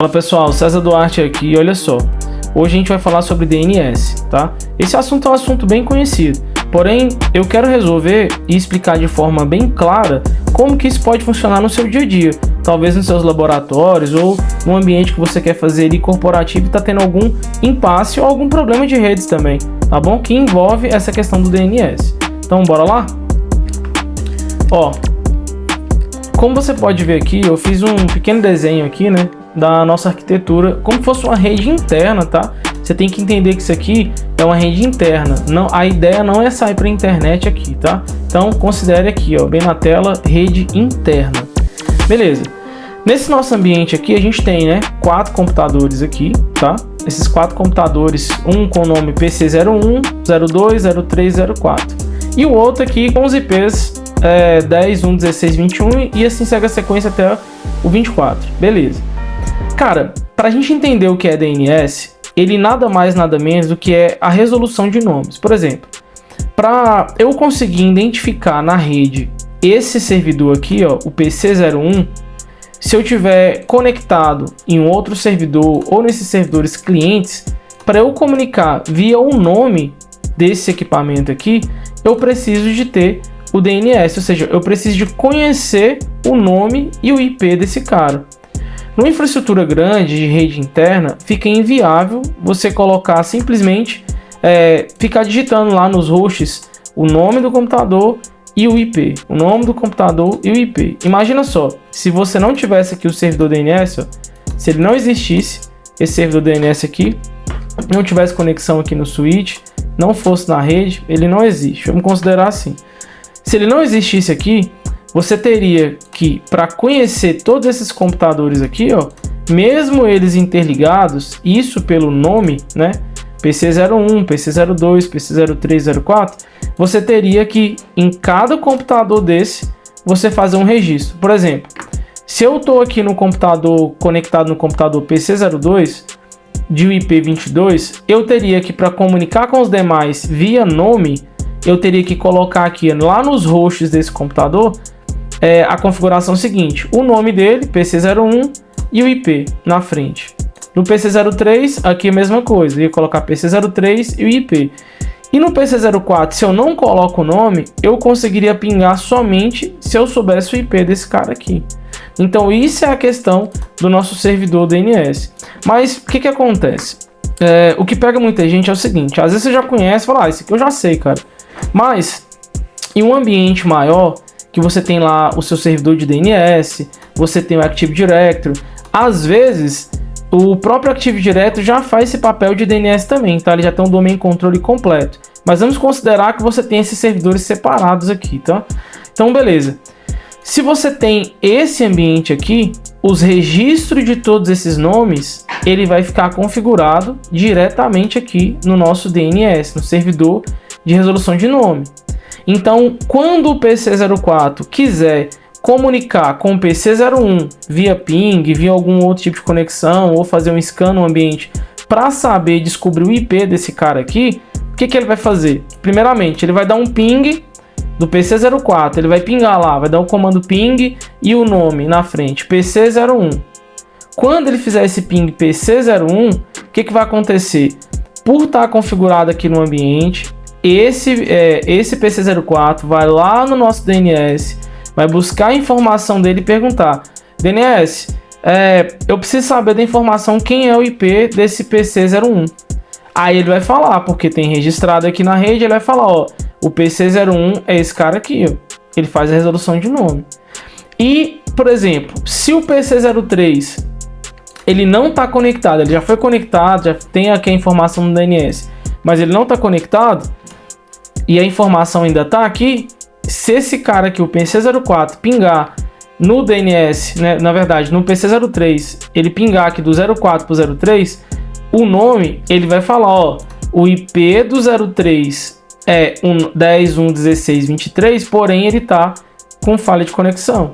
Fala pessoal, César Duarte aqui, olha só, hoje a gente vai falar sobre DNS, tá? Esse assunto é um assunto bem conhecido, porém eu quero resolver e explicar de forma bem clara como que isso pode funcionar no seu dia a dia, talvez nos seus laboratórios ou no ambiente que você quer fazer ali corporativo e está tendo algum impasse ou algum problema de redes também, tá bom? Que envolve essa questão do DNS. Então bora lá? Ó, como você pode ver aqui, eu fiz um pequeno desenho aqui, né, da nossa arquitetura, como se fosse uma rede interna, tá? Você tem que entender que isso aqui é uma rede interna. Não, a ideia não é sair para a internet aqui, tá? Então considere aqui, ó, bem na tela, rede interna. Beleza. Nesse nosso ambiente aqui a gente tem, né, 4 computadores aqui, tá? Esses 4 computadores, um com o nome PC01, 02, 03, 04 e o outro aqui com os IPs 10, 1, 16, 21 e assim segue a sequência até o 24. Beleza. Cara, para a gente entender o que é DNS, ele nada mais nada menos do que é a resolução de nomes. Por exemplo, para eu conseguir identificar na rede esse servidor aqui, ó, o PC01, se eu tiver conectado em um outro servidor ou nesses servidores clientes, para eu comunicar via o nome desse equipamento aqui, eu preciso de ter o DNS, ou seja, eu preciso de conhecer o nome e o IP desse cara. Numa infraestrutura grande de rede interna, fica inviável você colocar simplesmente, ficar digitando lá nos hosts o nome do computador e o IP, o nome do computador e o IP. Imagina só, se você não tivesse aqui o servidor DNS, ó, se ele não existisse, esse servidor DNS aqui, não tivesse conexão aqui no switch, não fosse na rede, ele não existe, vamos considerar assim. Se ele não existisse aqui, você teria que, para conhecer todos esses computadores aqui, ó, mesmo eles interligados, isso pelo nome, né, PC01, PC02, PC03, 04, você teria que, em cada computador desse, você fazer um registro. Por exemplo, se eu estou aqui no computador, conectado no computador PC02, de IP22, eu teria que, para comunicar com os demais via nome, eu teria que colocar aqui lá nos hosts desse computador a configuração seguinte: o nome dele, PC01, e o IP na frente. No PC03, aqui a mesma coisa, eu ia colocar PC03 e o IP. E no PC04, se eu não coloco o nome, eu conseguiria pingar somente se eu soubesse o IP desse cara aqui. Então isso é a questão do nosso servidor DNS. Mas o que acontece? O que pega muita gente é o seguinte: às vezes você já conhece, fala, isso aqui eu já sei, cara. Mas em um ambiente maior, que você tem lá o seu servidor de DNS, você tem o Active Directory, às vezes o próprio Active Directory já faz esse papel de DNS também, tá? Ele já tem um domain controle completo. Mas vamos considerar que você tem esses servidores separados aqui, tá? Então, beleza. Se você tem esse ambiente aqui, os registros de todos esses nomes, ele vai ficar configurado diretamente aqui no nosso DNS, no servidor de resolução de nome. Então, quando o PC04 quiser comunicar com o PC01 via ping, via algum outro tipo de conexão, ou fazer um scan no ambiente para saber descobrir o IP desse cara aqui, o que ele vai fazer? Primeiramente, ele vai dar um ping do PC04, ele vai pingar lá, vai dar o comando ping e o nome na frente, PC01. Quando ele fizer esse ping PC01, o que vai acontecer? Por estar configurado aqui no ambiente, esse PC04 vai lá no nosso DNS, vai buscar a informação dele e perguntar: DNS, eu preciso saber da informação quem é o IP desse PC01. Aí ele vai falar, porque tem registrado aqui na rede, ele vai falar, ó, o PC01 é esse cara aqui, ó, ele faz a resolução de nome. E, por exemplo, se o PC03 ele não está conectado, ele já foi conectado, já tem aqui a informação no DNS, mas ele não está conectado e a informação ainda está aqui, se esse cara aqui, o PC04, pingar no DNS, né, na verdade, no PC03, ele pingar aqui do 04 para o 03, o nome, ele vai falar, ó, o IP do 03 é 10, 1, 16, 23, porém ele está com falha de conexão.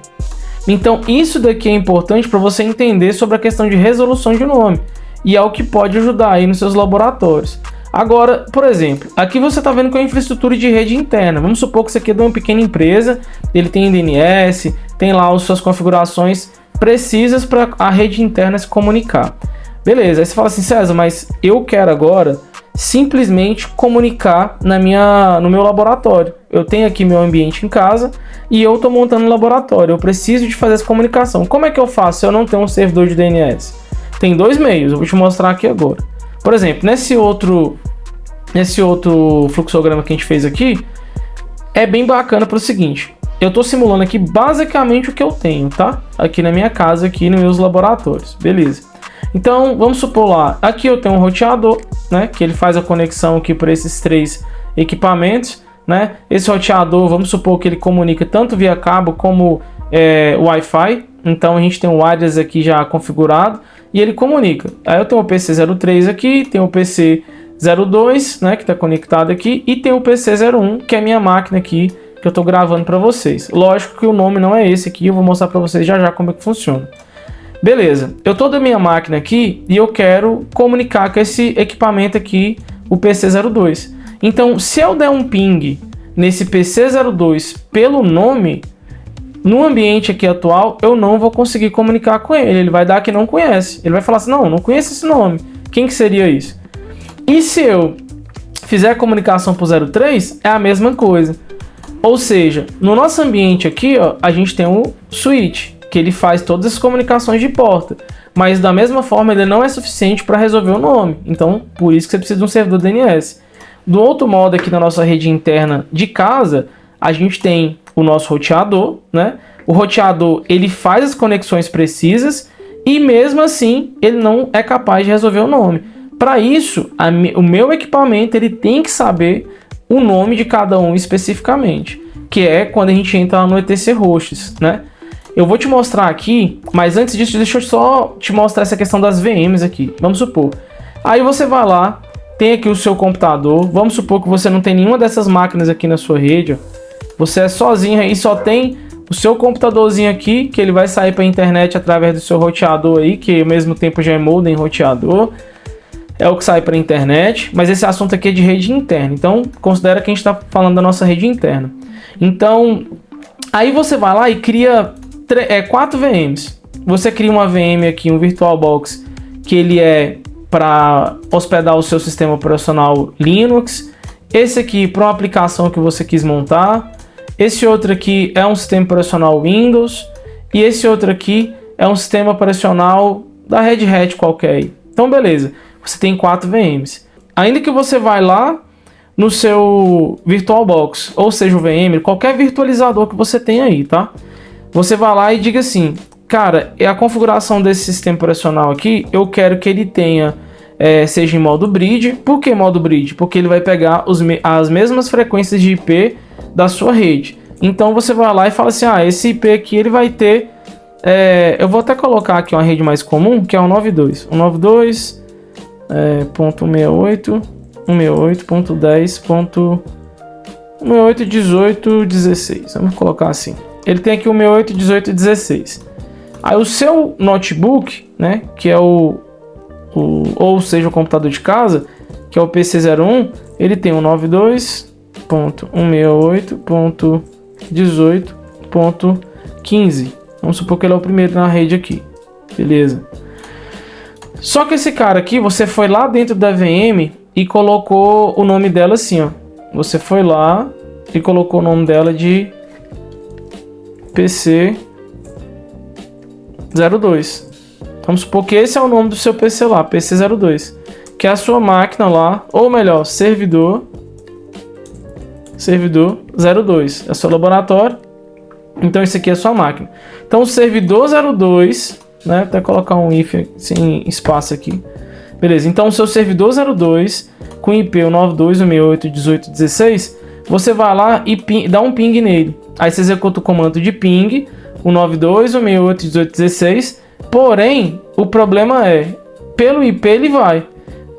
Então, isso daqui é importante para você entender sobre a questão de resolução de nome, e é o que pode ajudar aí nos seus laboratórios. Agora, por exemplo, aqui você está vendo que é uma infraestrutura de rede interna. Vamos supor que isso aqui é de uma pequena empresa, ele tem DNS, tem lá as suas configurações precisas para a rede interna se comunicar. Beleza, aí você fala assim, César, mas eu quero agora simplesmente comunicar no meu laboratório. Eu tenho aqui meu ambiente em casa e eu estou montando um laboratório. Eu preciso de fazer essa comunicação. Como é que eu faço se eu não tenho um servidor de DNS? Tem dois meios, eu vou te mostrar aqui agora. Por exemplo, nesse outro fluxograma que a gente fez aqui, é bem bacana para o seguinte. Eu estou simulando aqui basicamente o que eu tenho, tá? Aqui na minha casa, aqui nos meus laboratórios. Beleza. Então, vamos supor lá, aqui eu tenho um roteador, né? Que ele faz a conexão aqui por esses 3 equipamentos, né? Esse roteador, vamos supor que ele comunica tanto via cabo como Wi-Fi. Então, a gente tem o wireless aqui já configurado e ele comunica. Aí eu tenho o PC03 aqui, tenho o PC02, né? Que está conectado aqui, e tem o PC01, que é a minha máquina aqui, que eu estou gravando para vocês. Lógico que o nome não é esse aqui, eu vou mostrar para vocês já como é que funciona. Beleza, eu estou da minha máquina aqui e eu quero comunicar com esse equipamento aqui, o PC02. Então, se eu der um ping nesse PC02 pelo nome, no ambiente aqui atual, eu não vou conseguir comunicar com ele. Ele vai dar que não conhece. Ele vai falar assim, não conheço esse nome. Quem que seria isso? E se eu fizer a comunicação para o 03, é a mesma coisa. Ou seja, no nosso ambiente aqui, ó, a gente tem o switch, que ele faz todas as comunicações de porta, mas da mesma forma ele não é suficiente para resolver o nome, então por isso que você precisa de um servidor DNS. Do outro modo aqui na nossa rede interna de casa, a gente tem o nosso roteador, né? O roteador ele faz as conexões precisas e mesmo assim ele não é capaz de resolver o nome. Para isso, o meu equipamento ele tem que saber o nome de cada um especificamente, que é quando a gente entra lá no etc hosts, né? Eu vou te mostrar aqui, mas antes disso, deixa eu só te mostrar essa questão das VMs aqui. Vamos supor. Aí você vai lá, tem aqui o seu computador. Vamos supor que você não tem nenhuma dessas máquinas aqui na sua rede. Ó. Você é sozinho aí, só tem o seu computadorzinho aqui, que ele vai sair para a internet através do seu roteador aí, que ao mesmo tempo já é modem roteador. É o que sai para a internet, mas esse assunto aqui é de rede interna. Então, considera que a gente está falando da nossa rede interna. Então, aí você vai lá e cria 4 VMs. Você cria uma VM aqui, um VirtualBox, que ele é para hospedar o seu sistema operacional Linux. Esse aqui para uma aplicação que você quis montar. Esse outro aqui é um sistema operacional Windows. E esse outro aqui é um sistema operacional da Red Hat qualquer aí. Então, beleza. Você tem 4 VMs. Ainda que você vai lá no seu VirtualBox, ou seja, o VM, qualquer virtualizador que você tem aí, tá? Você vai lá e diga assim, cara, a configuração desse sistema operacional aqui, eu quero que ele tenha, seja em modo bridge. Por que modo bridge? Porque ele vai pegar as mesmas frequências de IP da sua rede. Então você vai lá e fala assim, esse IP aqui ele vai ter, eu vou até colocar aqui uma rede mais comum, que é o 92. 192.168, 168.10.168.18.16. Vamos colocar assim. Ele tem aqui o 168.18.16. Aí o seu notebook, né, que é ou seja, o computador de casa, que é o PC01, ele tem o 92.168.18.15. Vamos supor que ele é o primeiro na rede aqui. Beleza. Só que esse cara aqui, você foi lá dentro da VM e colocou o nome dela assim, ó. Você foi lá e colocou o nome dela de PC02. Vamos supor que esse é o nome do seu PC lá, PC02, que é a sua máquina lá, ou melhor, servidor 02, é o seu laboratório. Então esse aqui é a sua máquina. Então o servidor 02, né, até colocar um if sem espaço aqui. Beleza, então o seu servidor 02 com IP 92.168.18.16, você vai lá e dá um ping nele. Aí você executa o comando de ping, o 92.168.18.16. Porém, o problema é, pelo IP ele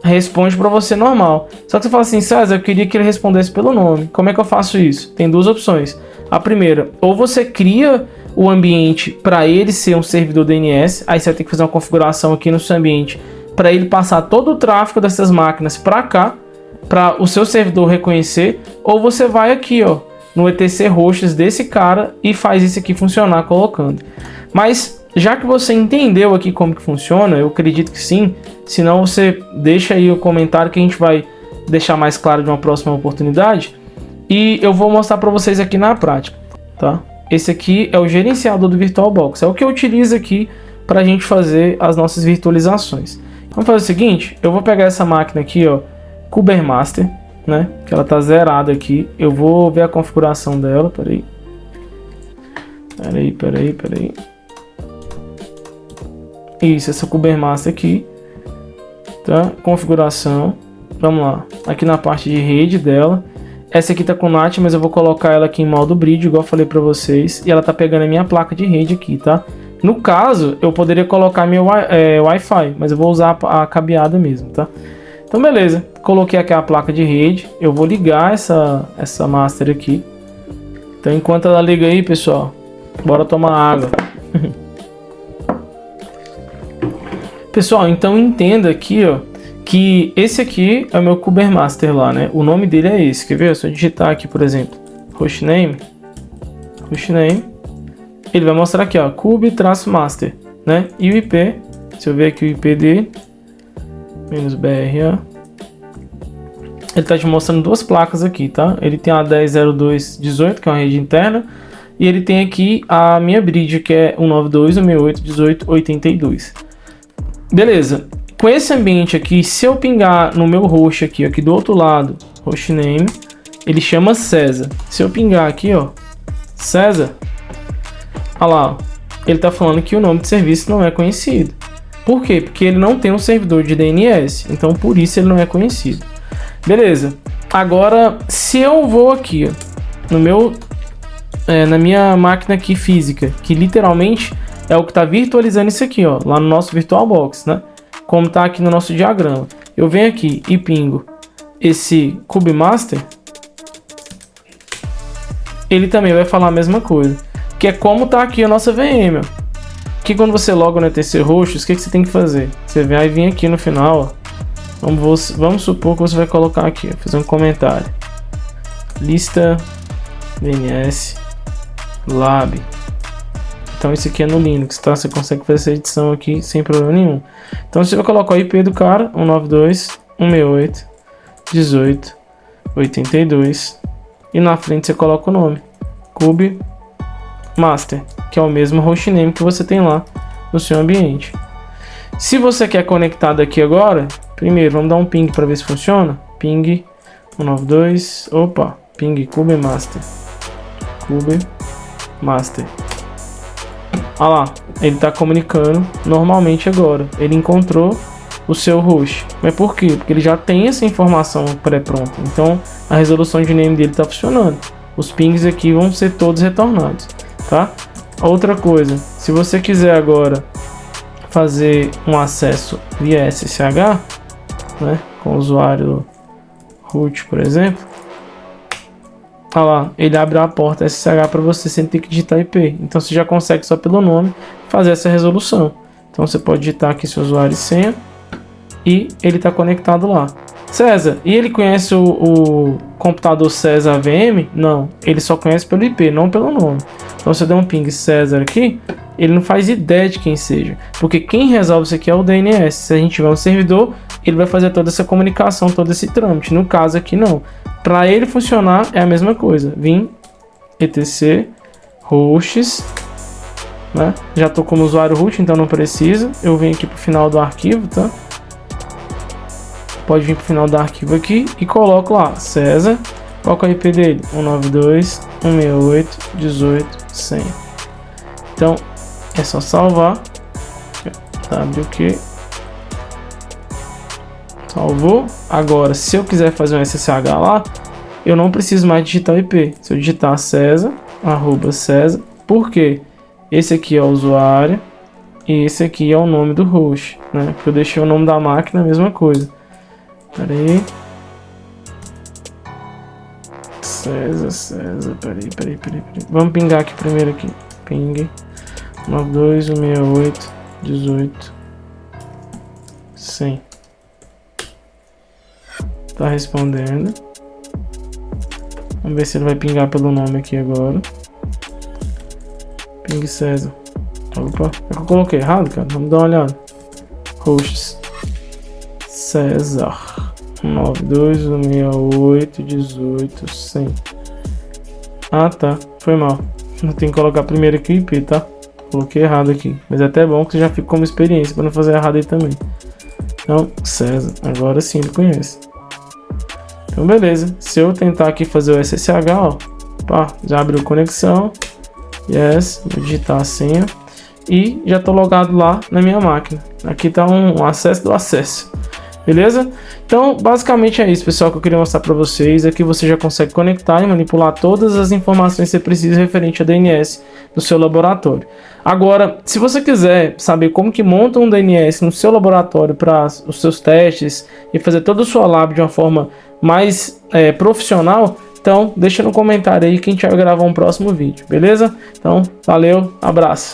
responde para você normal. Só que você fala assim, César, eu queria que ele respondesse pelo nome. Como é que eu faço isso? Tem duas opções. A primeira, ou você cria o ambiente para ele ser um servidor DNS, aí você vai ter que fazer uma configuração aqui no seu ambiente para ele passar todo o tráfego dessas máquinas para cá, para o seu servidor reconhecer, ou você vai aqui, ó, no etc hosts desse cara e faz isso aqui funcionar colocando. Mas já que você entendeu aqui como que funciona, eu acredito que sim, senão você deixa aí o comentário que a gente vai deixar mais claro de uma próxima oportunidade e eu vou mostrar para vocês aqui na prática, tá? Esse aqui é o gerenciador do VirtualBox, é o que eu utilizo aqui para a gente fazer as nossas virtualizações. Vamos fazer o seguinte, eu vou pegar essa máquina aqui, ó, Kubermaster, né, que ela tá zerada aqui. Eu vou ver a configuração dela, peraí. Isso, essa Kubermaster aqui, tá? Configuração, vamos lá, aqui na parte de rede dela. Essa aqui tá com NAT, mas eu vou colocar ela aqui em modo bridge, igual eu falei pra vocês. E ela tá pegando a minha placa de rede aqui, tá? No caso, eu poderia colocar meu Wi-Fi, mas eu vou usar a cabeada mesmo, tá? Então, beleza. Coloquei aqui a placa de rede. Eu vou ligar essa master aqui. Então, enquanto ela liga aí, pessoal, bora tomar água. Pessoal, então entenda aqui, ó, que esse aqui é o meu Kubermaster lá, né? O nome dele é esse, quer ver? Se eu digitar aqui, por exemplo, hostname, ele vai mostrar aqui, ó, kube-master, né? E o IP, se eu ver aqui o IP dele, -BRA, ele tá te mostrando duas placas aqui, tá? Ele tem a 10.02.18, que é uma rede interna, e ele tem aqui a minha bridge, que é 192.168.18.82. Beleza. Com esse ambiente aqui, se eu pingar no meu host aqui do outro lado, hostname, ele chama César. Se eu pingar aqui, ó, César, olha lá, ó, ele tá falando que o nome de serviço não é conhecido. Por quê? Porque ele não tem um servidor de DNS, então por isso ele não é conhecido. Beleza. Agora, se eu vou aqui, ó, no meu, na minha máquina aqui física, que literalmente é o que tá virtualizando isso aqui, ó, lá no nosso VirtualBox, né? Como tá aqui no nosso diagrama. Eu venho aqui e pingo esse Kubermaster, ele também vai falar a mesma coisa, que é como tá aqui a nossa VM, ó. Que quando você loga no etc hosts, o que você tem que fazer? Você vai vir aqui no final, ó. Vamos supor que você vai colocar aqui, ó, fazer um comentário. Lista DNS Lab. Então esse aqui é no Linux, tá? Você consegue fazer essa edição aqui sem problema nenhum. Então você vai colocar o IP do cara, 192.168.18.82, e na frente você coloca o nome, Kubermaster, que é o mesmo hostname que você tem lá no seu ambiente. Se você quer conectar daqui agora, primeiro vamos dar um ping para ver se funciona. Ping 192, ping Kubermaster. Olha lá, ele está comunicando normalmente agora. Ele encontrou o seu host. Mas por quê? Porque ele já tem essa informação pré-pronta. Então a resolução de name dele está funcionando. Os pings aqui vão ser todos retornados, tá? Outra coisa, se você quiser agora fazer um acesso via SSH, né, com o usuário root, por exemplo, olha lá, ele abre a porta SSH para você sem ter que digitar IP. Então você já consegue só pelo nome fazer essa resolução. Então você pode digitar aqui seu usuário e senha e ele está conectado lá. César, e ele conhece o computador César VM? Não, ele só conhece pelo IP, não pelo nome. Então se eu der um ping César aqui, ele não faz ideia de quem seja, porque quem resolve isso aqui é o DNS. Se a gente tiver um servidor, ele vai fazer toda essa comunicação, todo esse trâmite. No caso aqui não. Para ele funcionar é a mesma coisa. Vim etc hosts, né? Já estou como usuário root, então não precisa. Eu venho aqui para o final do arquivo, tá? Pode vir para o final do arquivo aqui e coloco lá César. Qual que é o IP dele? 192.168.18.100. Então é só salvar. WQ. Salvou. Agora, se eu quiser fazer um SSH lá, eu não preciso mais digitar o IP. Se eu digitar César, @César, por quê? Esse aqui é o usuário e esse aqui é o nome do host, né? Porque eu deixei o nome da máquina a mesma coisa. Pera aí. César, peraí. Vamos pingar aqui primeiro aqui. Ping 92.168.18.100. Tá respondendo. Vamos ver se ele vai pingar pelo nome aqui agora. Ping César. Opa, é que eu coloquei errado, cara. Vamos dar uma olhada. Hosts. César. 926818 Ah, tá. Foi mal. Eu tenho que colocar primeiro aqui o IP, tá? Coloquei errado aqui. Mas é até bom que já fica como experiência para não fazer errado aí também. Então, César. Agora sim ele conhece. Então, beleza. Se eu tentar aqui fazer o SSH, ó. Pá, já abriu conexão. Yes. Vou digitar a senha. E já tô logado lá na minha máquina. Aqui tá um acesso do acesso. Beleza? Então, basicamente é isso, pessoal, que eu queria mostrar para vocês. Aqui você já consegue conectar e manipular todas as informações que você precisa referente a DNS no seu laboratório. Agora, se você quiser saber como que monta um DNS no seu laboratório para os seus testes e fazer toda a sua lab de uma forma mais profissional, então deixa no comentário aí que a gente vai gravar um próximo vídeo, beleza? Então, valeu, abraço!